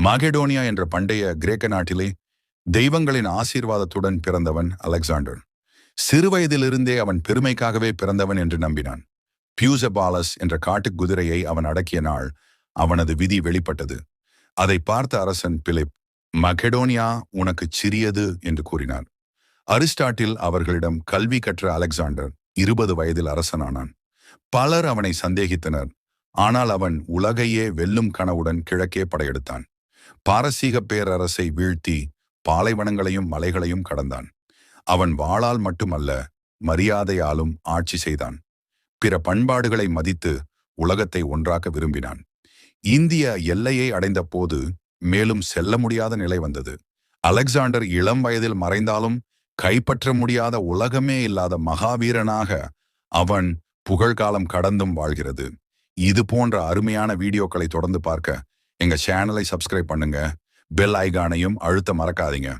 மாகெடோனியா என்ற பண்டைய கிரேக்க நாட்டிலே தெய்வங்களின் ஆசீர்வாதத்துடன் பிறந்தவன் அலெக்சாண்டர். சிறுவயதிலிருந்தே அவன் பெருமைக்காகவே பிறந்தவன் என்று நம்பினான். பியூசபாலஸ் என்ற காட்டுக் குதிரையை அவன் அடக்கிய நாள் அவனது விதி வெளிப்பட்டது. அதை பார்த்த அரசன் பிலிப், மகெடோனியா உனக்கு சிறியது என்று கூறினார். அரிஸ்டாட்டில் அவர்களிடம் கல்வி கற்ற அலெக்சாண்டர் 20 வயதில் அரசனானான். பலர் அவனை சந்தேகித்தனர். ஆனால் அவன் உலகையே வெல்லும் கனவுடன் கிழக்கே படையெடுத்தான். பாரசீக பேரரசை வீழ்த்தி பாலைவனங்களையும் மலைகளையும் கடந்தான். அவன் வாளால் மட்டுமல்ல, மரியாதையாலும் ஆட்சி செய்தான். பிற பண்பாடுகளை மதித்து உலகத்தை ஒன்றாக்க விரும்பினான். இந்திய எல்லையை அடைந்த போது மேலும் செல்ல முடியாத நிலை வந்தது. அலெக்சாண்டர் இளம் வயதில் மறைந்தாலும் கைப்பற்ற முடியாத உலகமே இல்லாத மகாவீரனாக அவன் புகழ்காலம் கடந்தும் வாழ்கிறது. இது போன்ற அருமையான வீடியோக்களை தொடர்ந்து பார்க்க எங்க சேனலை சப்ஸ்கிரைப் பண்ணுங்க. பெல் ஐகானையும் அழுத்த மறக்காதீங்க.